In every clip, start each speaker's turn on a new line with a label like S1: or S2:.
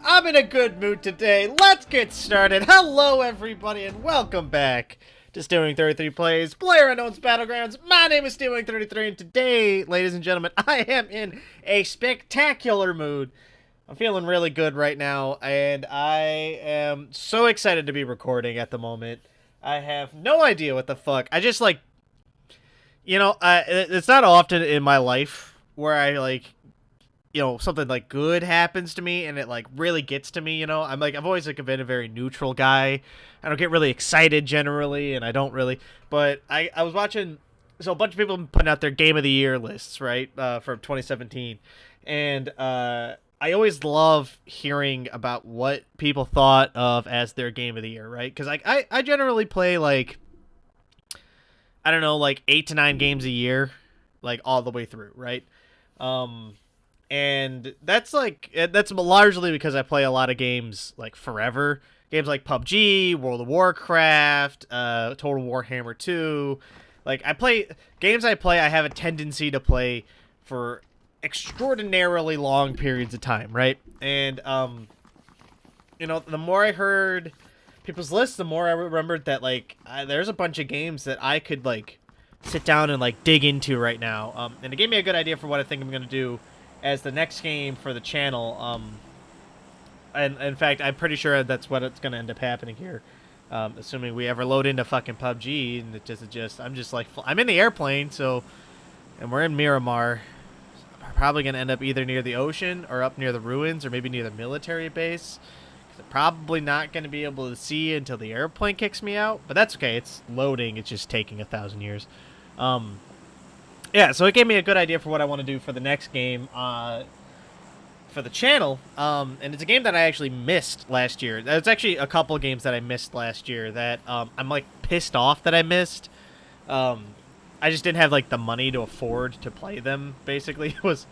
S1: I'm in a good mood today. Let's get started. Hello, everybody, and welcome back to Stealwing 33 Plays Playerunknown's Battlegrounds. My name is Stealwing 33, and today, ladies and gentlemen, I am in a spectacular mood. I'm feeling really good right now, and I am so excited to be recording at the moment. I have no idea what the fuck. I just, it's not often in my life where something like good happens to me and it like really gets to me, I've always like been a very neutral guy. I don't get really excited generally, and I don't really, but I was watching, so a bunch of people putting out their game of the year lists, right, from 2017, and I always love hearing about what people thought of as their game of the year, right? Because I generally play like, I don't know, like 8 to 9 games a year, like all the way through, right? And that's largely because I play a lot of games like forever. Games like PUBG, World of Warcraft, Total Warhammer 2. Like I have a tendency to play for extraordinarily long periods of time, right? And the more I heard people's lists, the more I remembered that there's a bunch of games that I could like sit down and like dig into right now. And it gave me a good idea for what I think I'm gonna do as the next game for the channel. And in fact, I'm pretty sure that's what it's going to end up happening here. Assuming we ever load into fucking PUBG, and I'm in the airplane, and we're in Miramar. I'm probably going to end up either near the ocean or up near the ruins or maybe near the military base. I'm probably not going to be able to see until the airplane kicks me out, but that's okay. It's loading. It's just taking 1,000 years. Yeah, so it gave me a good idea for what I want to do for the next game for the channel. And it's a game that I actually missed last year. There's actually a couple of games that I missed last year that I'm like pissed off that I missed. I just didn't have like the money to afford to play them, basically, was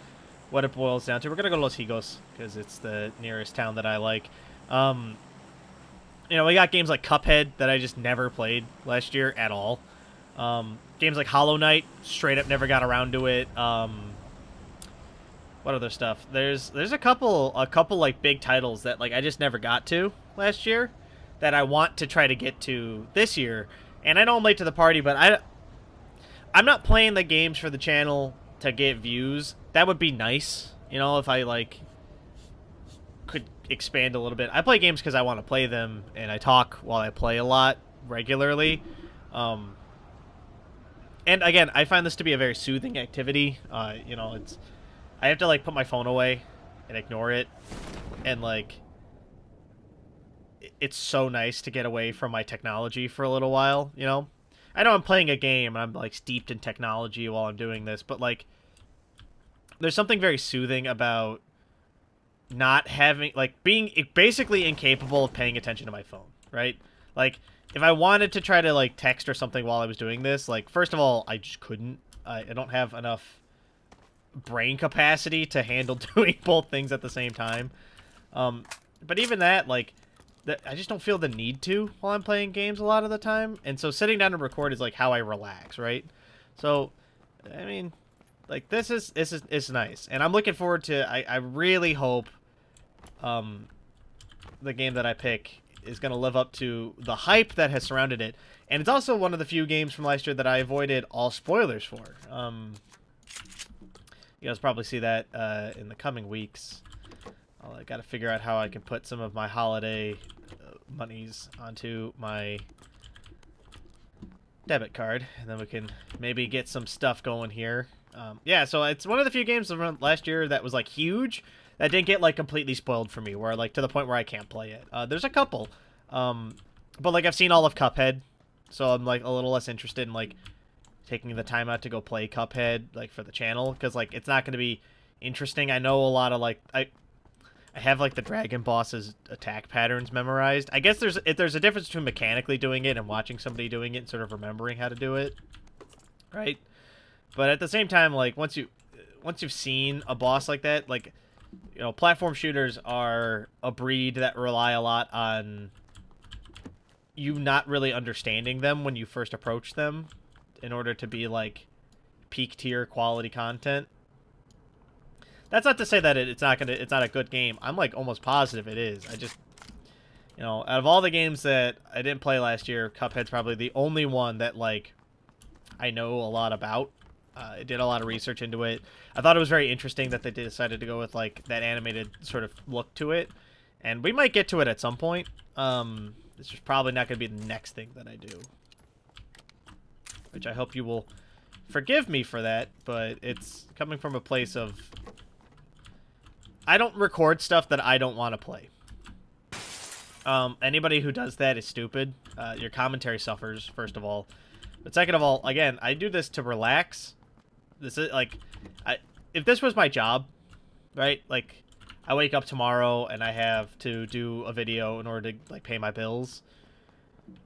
S1: what it boils down to. We're going to go to Los Higos because it's the nearest town that I like. We got games like Cuphead that I just never played last year at all. Games like Hollow Knight, straight up never got around to it. What other stuff? There's a couple like big titles that like I just never got to last year that I want to try to get to this year. And I know I'm late to the party, but I'm not playing the games for the channel to get views. That would be nice, if I like could expand a little bit. I play games because I want to play them, and I talk while I play a lot regularly. And again, I find this to be a very soothing activity. I have to like put my phone away and ignore it, and like it's so nice to get away from my technology for a little while. I know I'm playing a game and I'm like steeped in technology while I'm doing this, but like there's something very soothing about not having being basically incapable of paying attention to my phone, right? Like, if I wanted to try to, like, text or something while I was doing this, like, first of all, I just couldn't. I don't have enough brain capacity to handle doing both things at the same time. But even that, like, I just don't feel the need to while I'm playing games a lot of the time. And so sitting down to record is, like, how I relax, right? So, I mean, like, this is nice. And I'm looking forward to, I really hope the game that I pick is going to live up to the hype that has surrounded it. And it's also one of the few games from last year that I avoided all spoilers for. You guys probably see that in the coming weeks. I got to figure out how I can put some of my holiday monies onto my debit card, and then we can maybe get some stuff going here. Yeah, so it's one of the few games from last year that was like huge, that didn't get like completely spoiled for me, where like to the point where I can't play it. There's a couple, but like I've seen all of Cuphead, so I'm like a little less interested in like taking the time out to go play Cuphead like for the channel, because like it's not going to be interesting. I know a lot of like I have like the dragon boss's attack patterns memorized. I guess there's a difference between mechanically doing it and watching somebody doing it and sort of remembering how to do it, right? But at the same time, like once you've seen a boss like that, like, platform shooters are a breed that rely a lot on you not really understanding them when you first approach them in order to be like peak tier quality content. That's not to say that it's not a good game. I'm like almost positive it is. I just, you know, out of all the games that I didn't play last year, Cuphead's probably the only one that like I know a lot about. I did a lot of research into it. I thought it was very interesting that they decided to go with like that animated sort of look to it, and we might get to it at some point. This is probably not going to be the next thing that I do, which I hope you will forgive me for that, but it's coming from a place of I don't record stuff that I don't want to play. Anybody who does that is stupid. Your commentary suffers, first of all. But second of all, again, I do this to relax. This is, like, if this was my job, right? Like, I wake up tomorrow and I have to do a video in order to, like, pay my bills.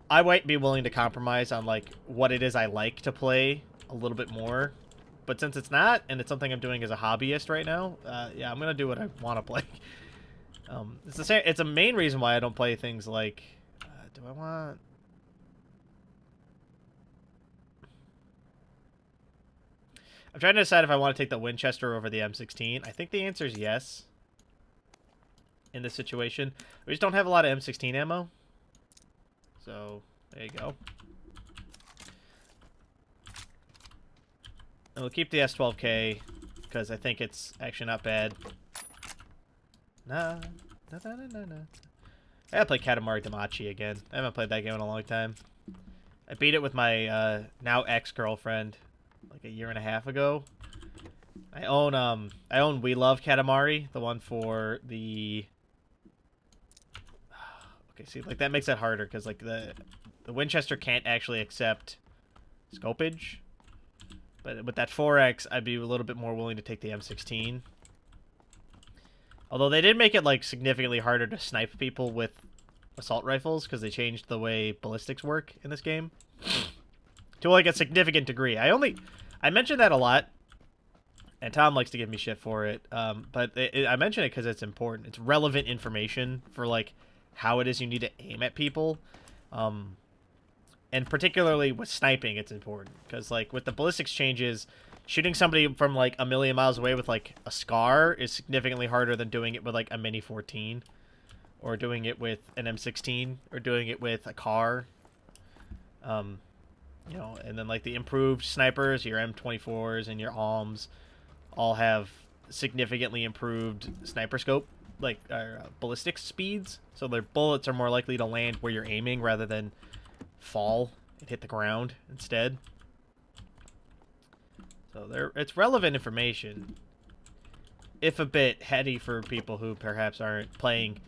S1: I might be willing to compromise on, like, what it is I like to play a little bit more. But since it's not, and it's something I'm doing as a hobbyist right now, yeah, I'm gonna do what I want to play. It's the same. It's a main reason why I don't play things like. Do I want? I'm trying to decide if I want to take the Winchester over the M16. I think the answer is yes. In this situation, we just don't have a lot of M16 ammo. So there you go. And we'll keep the S12K because I think it's actually not bad. Nah. I gotta play Katamari Damacy again. I haven't played that game in a long time. I beat it with my now ex-girlfriend like a year and a half ago. I own We Love Katamari, the one for the okay, see, like that makes it harder because like the Winchester can't actually accept scopage. But with that 4X, I'd be a little bit more willing to take the M16. Although they did make it like significantly harder to snipe people with assault rifles because they changed the way ballistics work in this game to like a significant degree. I mentioned that a lot, and Tom likes to give me shit for it. But I mention it because it's important. It's relevant information for like how it is you need to aim at people. And particularly with sniping, it's important because like with the ballistics changes, shooting somebody from like a million miles away with like a SCAR is significantly harder than doing it with like a Mini 14 or doing it with an M16 or doing it with a car. You know, and then like the improved snipers, your M24s and your ALMs all have significantly improved sniper scope, like ballistic speeds. So their bullets are more likely to land where you're aiming rather than fall and hit the ground instead. So it's relevant information, if a bit heady for people who perhaps aren't playing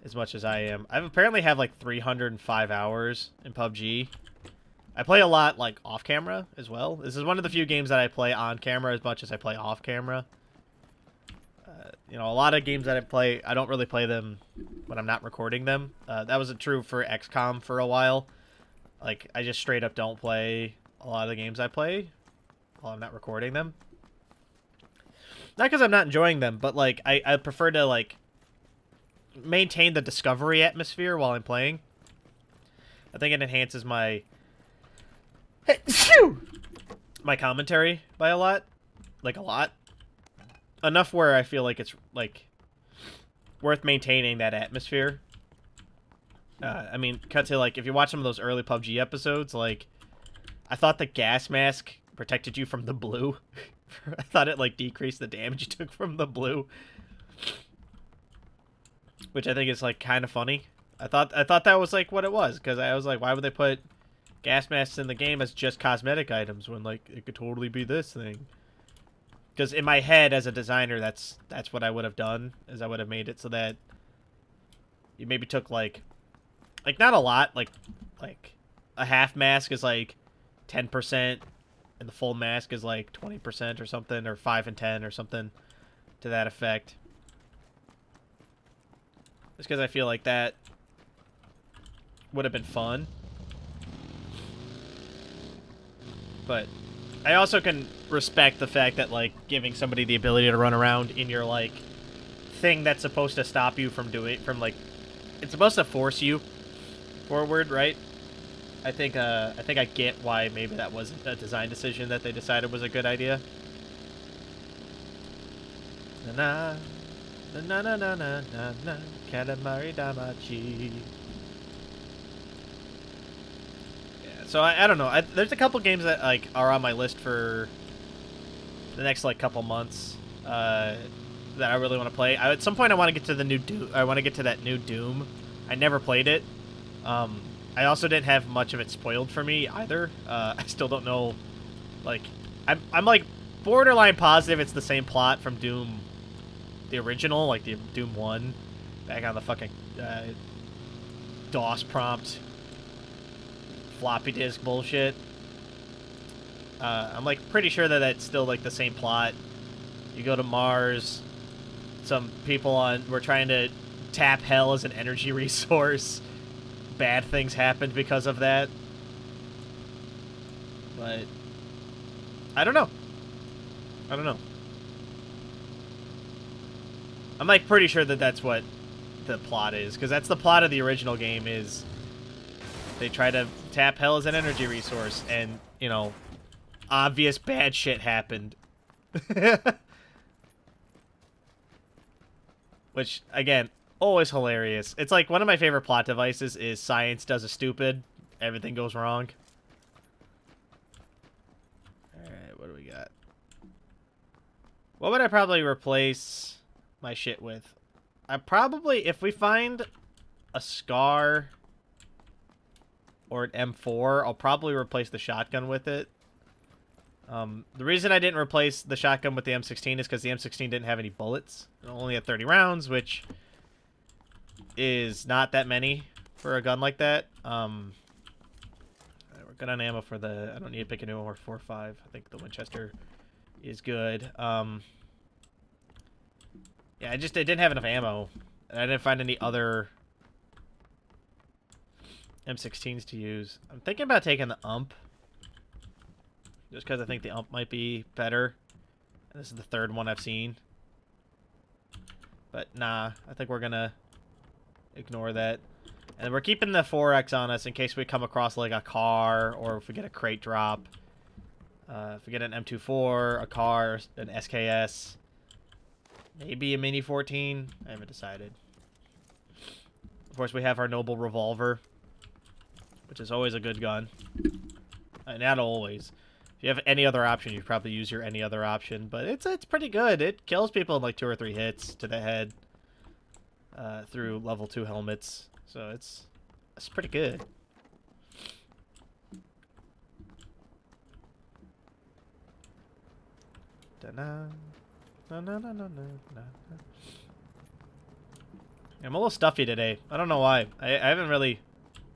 S1: as much as I am. I apparently have like 305 hours in PUBG. I play a lot like off camera as well. This is one of the few games that I play on camera as much as I play off camera. You know, a lot of games that I play, I don't really play them when I'm not recording them. That wasn't true for XCOM for a while. Like, I just straight up don't play a lot of the games I play while I'm not recording them. Not because I'm not enjoying them, but, like, I prefer to, like, maintain the discovery atmosphere while I'm playing. I think it enhances my... my commentary by a lot. Like, a lot. Enough where I feel like it's, like, worth maintaining that atmosphere. I mean, cut to, like, if you watch some of those early PUBG episodes, like, I thought the gas mask protected you from the blue. I thought it, like, decreased the damage you took from the blue. Which I think is, like, kind of funny. I thought that was, like, what it was. Because I was like, why would they put gas masks in the game as just cosmetic items when, like, it could totally be this thing? Because in my head, as a designer, that's what I would have done. Is I would have made it so that you maybe took, like not a lot, like a half mask is like 10% and the full mask is like 20% or something, or 5 and 10 or something to that effect. Just because I feel like that would have been fun. But I also can respect the fact that, like, giving somebody the ability to run around in your, like, thing that's supposed to stop you from like, it's supposed to force you forward, right? I think I get why maybe that wasn't a design decision that they decided was a good idea. Na na na na na na na na Katamari Damacy. Yeah, so I don't know. There's a couple games that like are on my list for the next like couple months that I really want to play. At some point I want to get to the new Doom. I want to get to that new Doom. I never played it. I also didn't have much of it spoiled for me either. I still don't know. Like, I'm like borderline positive it's the same plot from Doom, the original, like the Doom 1, back on the fucking DOS prompt, floppy disk bullshit. I'm like pretty sure that that's still like the same plot. You go to Mars. Some people were trying to tap hell as an energy resource. Bad things happened because of that. But I don't know. I'm like pretty sure that that's what the plot is, because that's the plot of the original game. Is they try to tap hell as an energy resource, and you know, obvious bad shit happened. Which again, always hilarious. It's like one of my favorite plot devices is science does a stupid, everything goes wrong. Alright, what do we got? What would I probably replace my shit with? I probably, if we find a Scar or an M4, I'll probably replace the shotgun with it. The reason I didn't replace the shotgun with the M16 is because the M16 didn't have any bullets. It only had 30 rounds, which is not that many for a gun like that. We're good on ammo for the... I don't need to pick a new one or 4.5. I think the Winchester is good. Yeah, I didn't have enough ammo. And I didn't find any other M16s to use. I'm thinking about taking the UMP. Just because I think the UMP might be better. And this is the third one I've seen. But nah, I think we're going to ignore that. And we're keeping the 4X on us in case we come across like a car or if we get a crate drop. If we get an M24, a car, an SKS, maybe a Mini 14. I haven't decided. Of course, we have our Noble Revolver, which is always a good gun. Not always. If you have any other option, you'd probably use your any other option. But it's pretty good. It kills people in like 2 or 3 hits to the head through level 2 helmets. So it's pretty good. I'm a little stuffy today. I don't know why. I haven't really...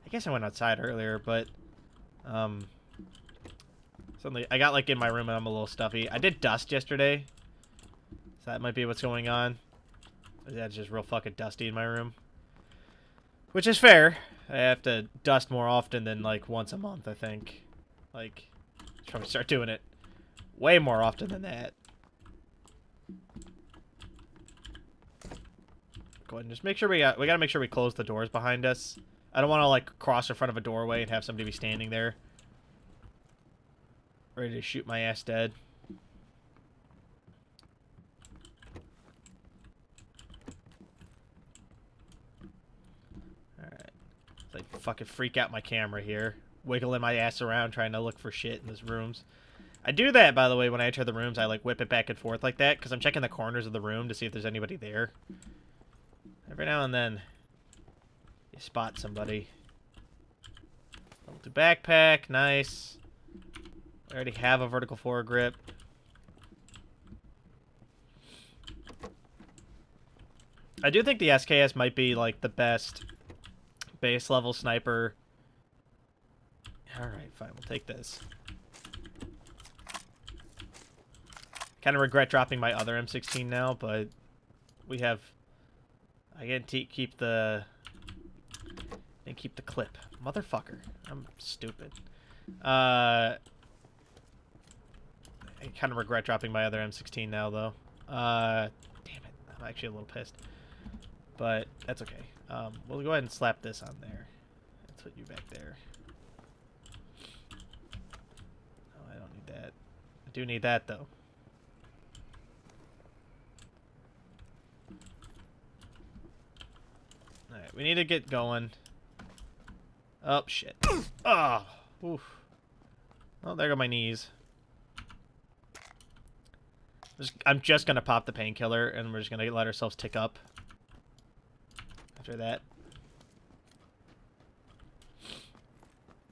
S1: I guess I went outside earlier, but... Suddenly, I got like in my room and I'm a little stuffy. I did dust yesterday. So that might be what's going on. Yeah, it's just real fucking dusty in my room. Which is fair. I have to dust more often than like once a month, I think. Like, should probably start doing it way more often than that. Go ahead and just make sure we gotta make sure we close the doors behind us. I don't want to like cross in front of a doorway and have somebody be standing there, ready to shoot my ass dead. Alright. It's like fucking freak out my camera here. Wiggling my ass around trying to look for shit in these rooms. I do that, by the way, when I enter the rooms. I like whip it back and forth like that because I'm checking the corners of the room to see if there's anybody there. Every now and then, you spot somebody. Level 2 backpack, nice. I already have a vertical foregrip. I do think the SKS might be like the best base level sniper. Alright, fine, we'll take this. Kind of regret dropping my other M16 now, but we have... I get to keep the... And keep the clip. Motherfucker. I'm stupid. I kind of regret dropping my other M16 now, though. Damn it. I'm actually a little pissed. But that's okay. We'll go ahead and slap this on there. Let's put you back there. No, I don't need that. I do need that, though. Alright, we need to get going. Oh, shit. Oh! Oof. Oh, there go my knees. I'm just gonna pop the painkiller, and we're just gonna let ourselves tick up. After that.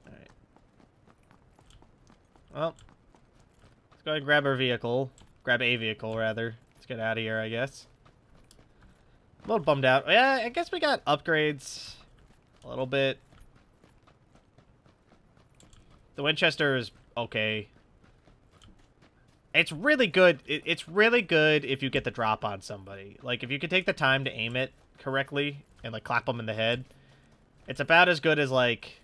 S1: Alright. Well. Let's go ahead and grab our vehicle. Grab a vehicle, rather. Let's get out of here, I guess. A little bummed out. Yeah, I guess we got upgrades. A little bit. The Winchester is okay. It's really good. It's really good if you get the drop on somebody. Like, if you can take the time to aim it correctly and, like, clap them in the head. It's about as good as, like...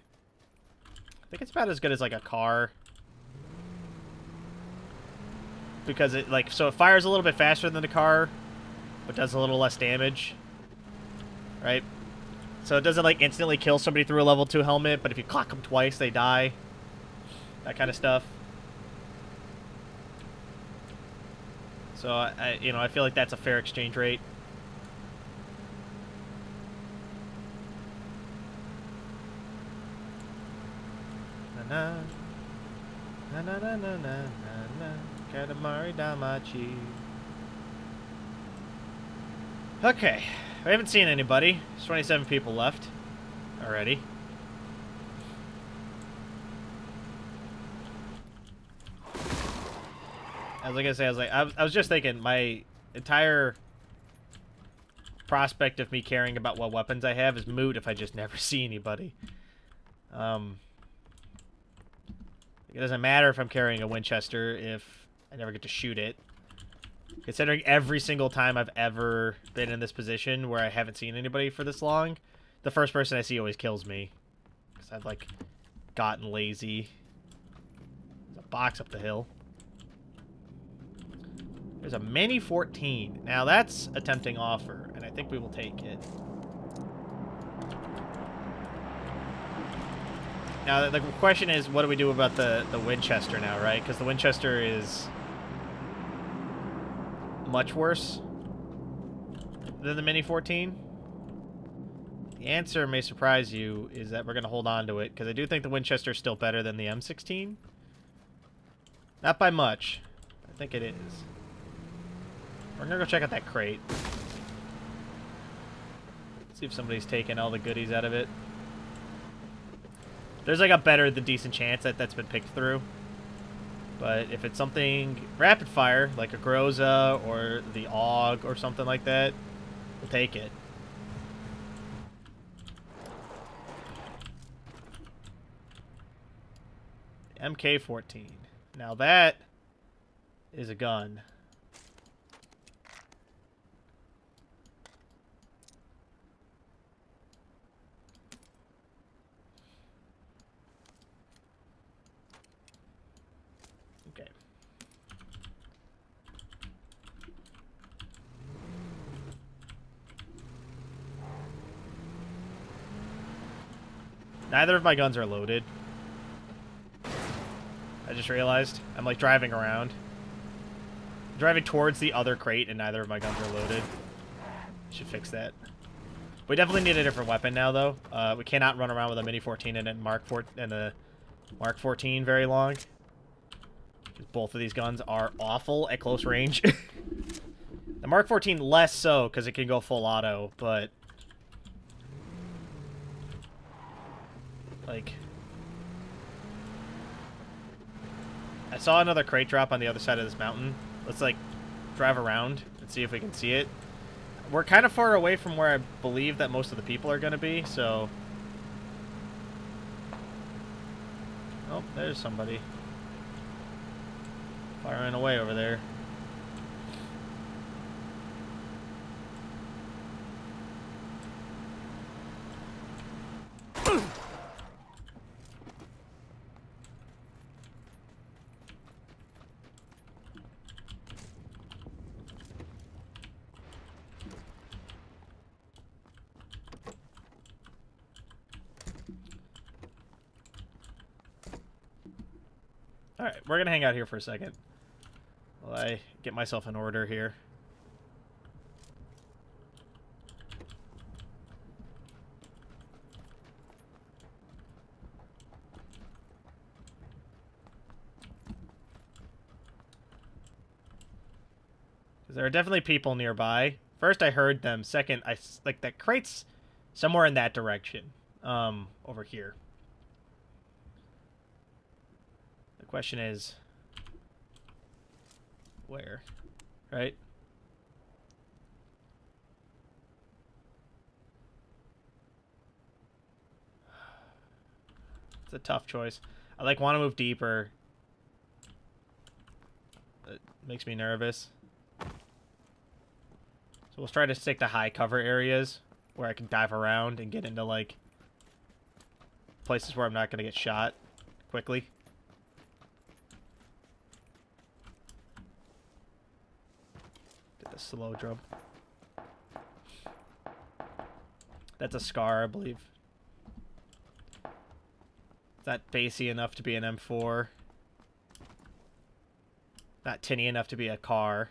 S1: I think it's about as good as, like, a car. Because it, like... So it fires a little bit faster than the car, but does a little less damage. Right? So it doesn't, like, instantly kill somebody through a level 2 helmet, but if you clock them twice, they die. That kind of stuff. So, I feel like that's a fair exchange rate. Na na na na na na na na Katamari Damachi. Okay, we haven't seen anybody. There's 27 people left already. I was gonna say, I was just thinking, my entire prospect of me caring about what weapons I have is moot if I just never see anybody. It doesn't matter if I'm carrying a Winchester if I never get to shoot it. Considering every single time I've ever been in this position where I haven't seen anybody for this long, the first person I see always kills me. Because I've, like, gotten lazy. There's a box up the hill. There's a Mini 14. Now, that's a tempting offer, and I think we will take it. Now, the question is, what do we do about the Winchester now, right? Because the Winchester is much worse than the Mini 14. The answer may surprise you, is that we're going to hold on to it, because I do think the Winchester is still better than the M16. Not by much. I think it is. We're going to go check out that crate. See if somebody's taken all the goodies out of it. There's like a better than decent chance that that's been picked through. But if it's something rapid fire, like a Groza or the AUG or something like that, we'll take it. MK14. Now that is a gun. Okay. Neither of my guns are loaded. I just realized. I'm like driving around. I'm driving towards the other crate and neither of my guns are loaded. Should fix that. We definitely need a different weapon now though. We cannot run around with a Mini 14 and a Mark 14 very long. Both of these guns are awful at close range. The Mark 14 less so because it can go full auto, but like I saw another crate drop on the other side of this mountain. Let's, like, drive around and see if we can see it. We're kind of far away from where I believe that most of the people are going to be, so... Oh, there's somebody. Firing away over there. Alright, we're going to hang out here for a second while I get myself in order here. Because there are definitely people nearby. First, I heard them. Second, like that crate's somewhere in that direction. Over here. The question is, where? Right? It's a tough choice. I like want to move deeper. It makes me nervous. So we'll try to stick to high cover areas where I can dive around and get into like places where I'm not going to get shot quickly. Did the slow drum. That's a scar, I believe. It's not bassy enough to be an M4. Not tinny enough to be a car.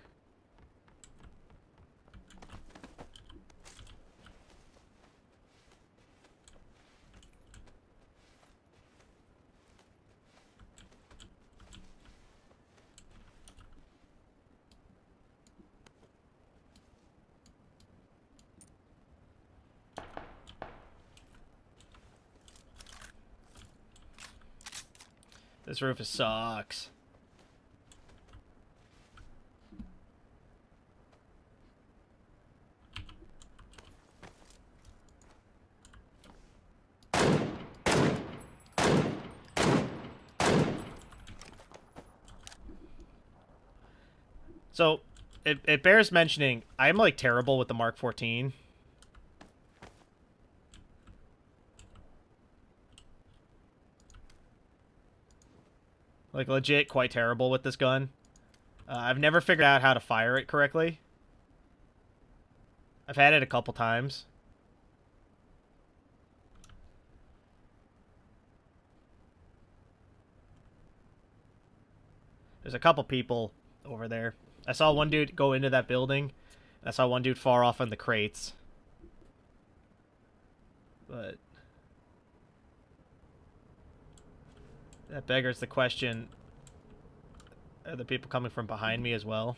S1: This roof sucks. So, it bears mentioning, I'm like terrible with the Mark 14. Like, legit quite terrible with this gun. I've never figured out how to fire it correctly. I've had it a couple times. There's a couple people over there. I saw one dude go into that building. I saw one dude far off in the crates. But that beggars the question, are the people coming from behind me as well?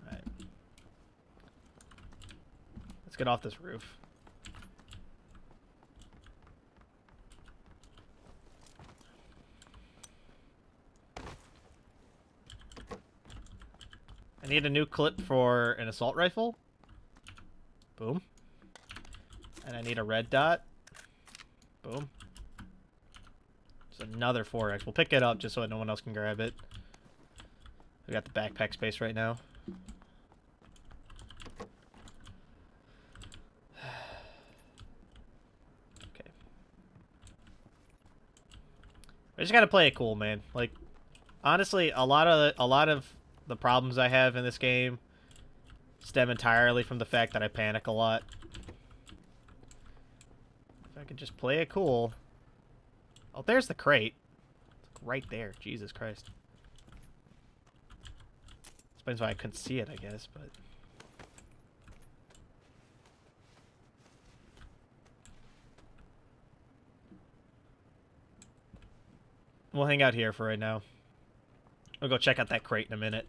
S1: Alright. Let's get off this roof. I need a new clip for an assault rifle. Boom. And I need a red dot. Boom. There's another 4X. We'll pick it up just so no one else can grab it. We got the backpack space right now. Okay. I just gotta play it cool, man. Like, honestly, a lot of the problems I have in this game stem entirely from the fact that I panic a lot. If I could just play it cool. Oh, there's the crate. It's right there. Jesus Christ. Explains why I couldn't see it, I guess, but... We'll hang out here for right now. I'll go check out that crate in a minute.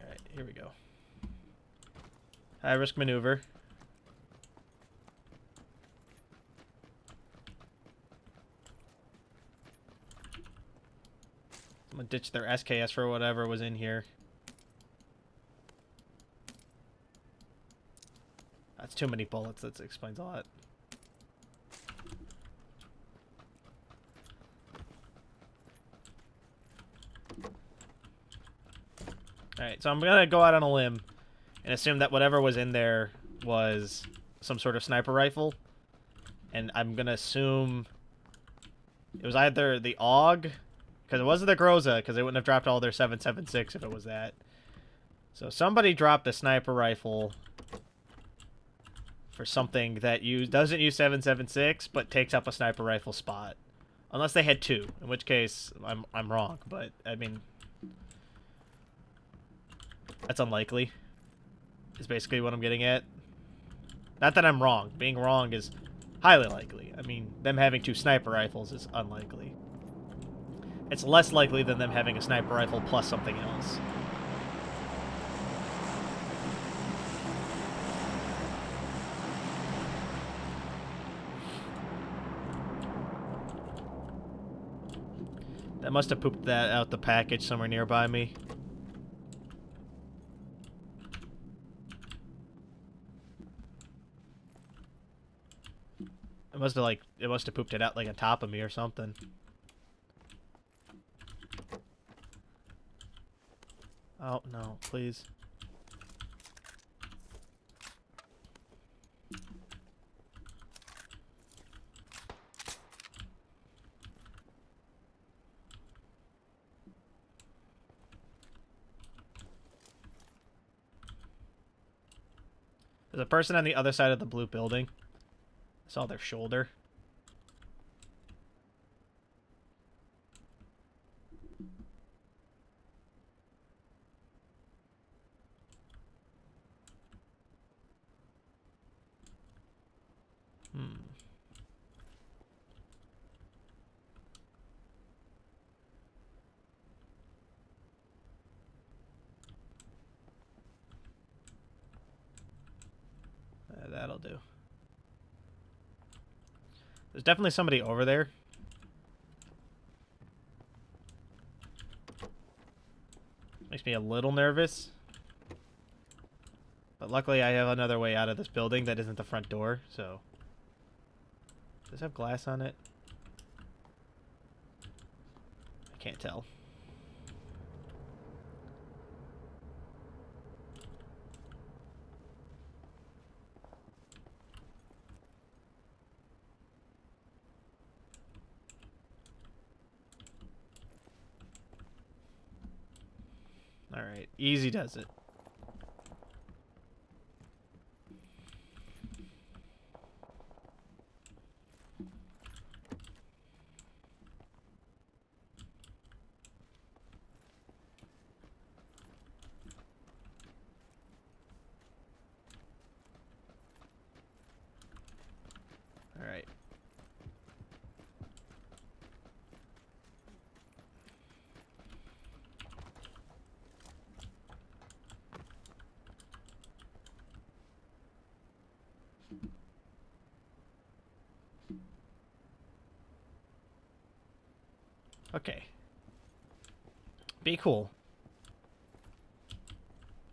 S1: Alright, here we go. High risk maneuver. I'm gonna ditch their SKS for whatever was in here. That's too many bullets. That explains a lot. Alright, so I'm gonna go out on a limb and assume that whatever was in there was some sort of sniper rifle. And I'm gonna assume it was either the AUG, because it wasn't the Groza, because they wouldn't have dropped all their 7.76 if it was that. So somebody dropped a sniper rifle for something that doesn't use 7.76, but takes up a sniper rifle spot. Unless they had 2, in which case I'm wrong. But I mean, that's unlikely. Is basically what I'm getting at. Not that I'm wrong. Being wrong is highly likely. I mean, them having 2 sniper rifles is unlikely. It's less likely than them having a sniper rifle plus something else. That must have pooped that out the package somewhere nearby me. It must have pooped it out like on top of me or something. Oh no, please. There's a person on the other side of the blue building. I saw their shoulder. That'll do. There's definitely somebody over there. Makes me a little nervous. But luckily I have another way out of this building that isn't the front door, so... Does this have glass on it? I can't tell. Alright, easy does it. Alright. Okay. Be cool.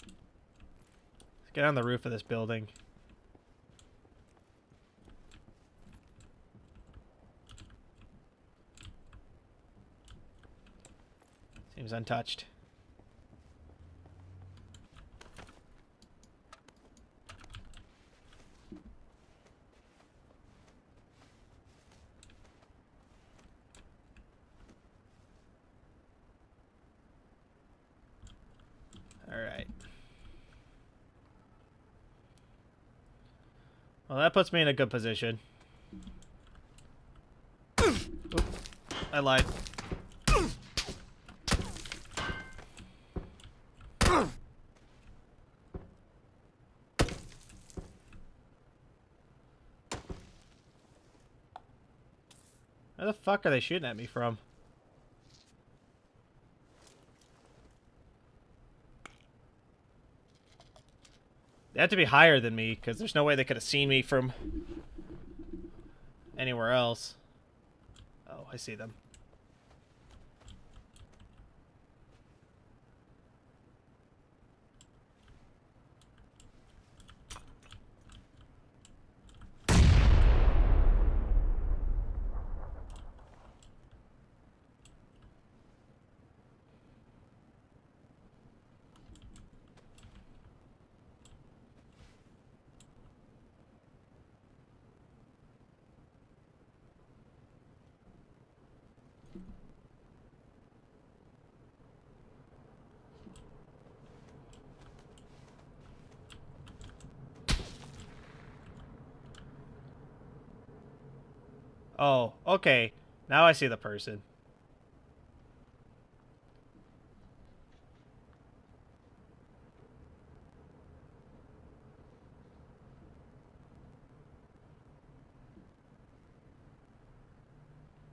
S1: Let's get on the roof of this building. Seems untouched. Alright. Well, that puts me in a good position. Oop, I lied. Where the fuck are they shooting at me from? They have to be higher than me, because there's no way they could have seen me from anywhere else. Oh, I see them. Oh, okay. Now I see the person.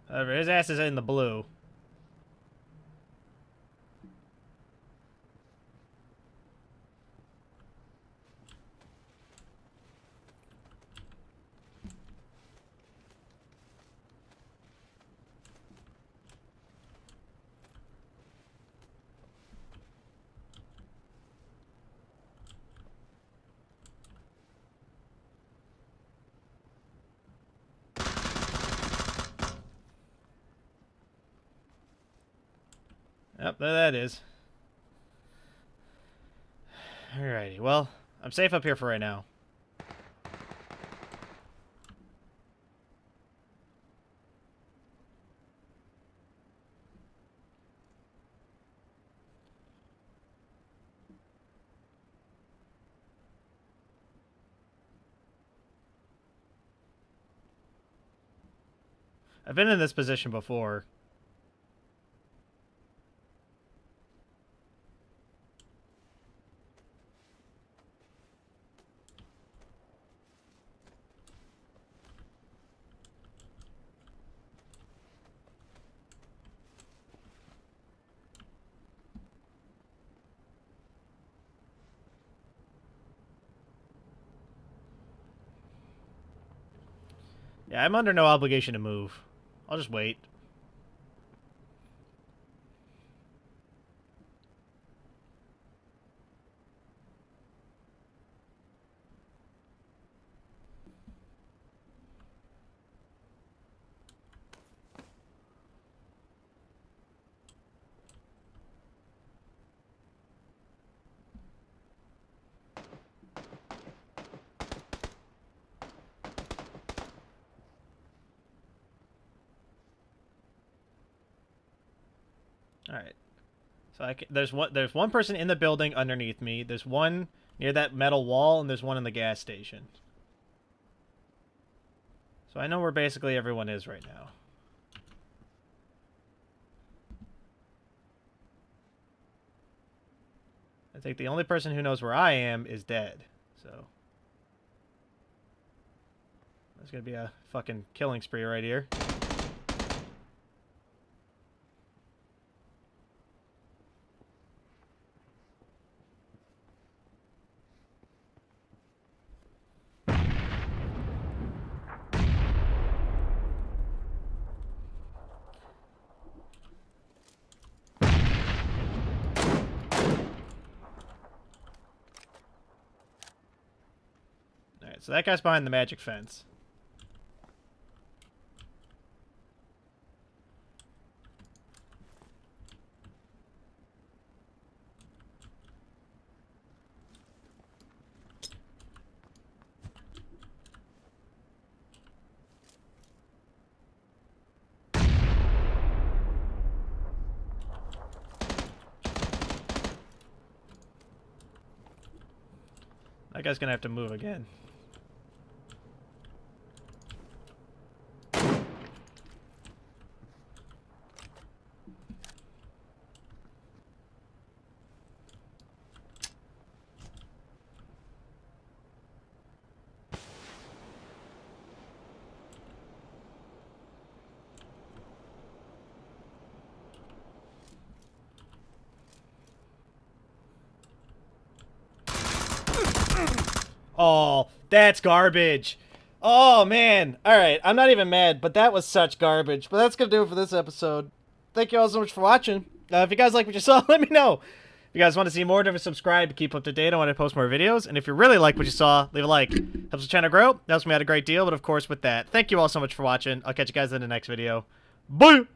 S1: His ass is in the blue. Yep, there that is. Alrighty, well, I'm safe up here for right now. I've been in this position before. Yeah, I'm under no obligation to move. I'll just wait. All right. So there's one person in the building underneath me. There's one near that metal wall, and there's one in the gas station. So I know where basically everyone is right now. I think the only person who knows where I am is dead. So there's gonna be a fucking killing spree right here. So that guy's behind the magic fence. That guy's gonna have to move again. Oh, that's garbage. Oh, man. All right, I'm not even mad, but that was such garbage. But that's going to do it for this episode. Thank you all so much for watching. If you guys like what you saw, let me know. If you guys want to see more, don't subscribe to keep up to date on when I post more videos. And if you really like what you saw, leave a like. Helps the channel grow. Helps me out a great deal. But, of course, with that, thank you all so much for watching. I'll catch you guys in the next video. Bye!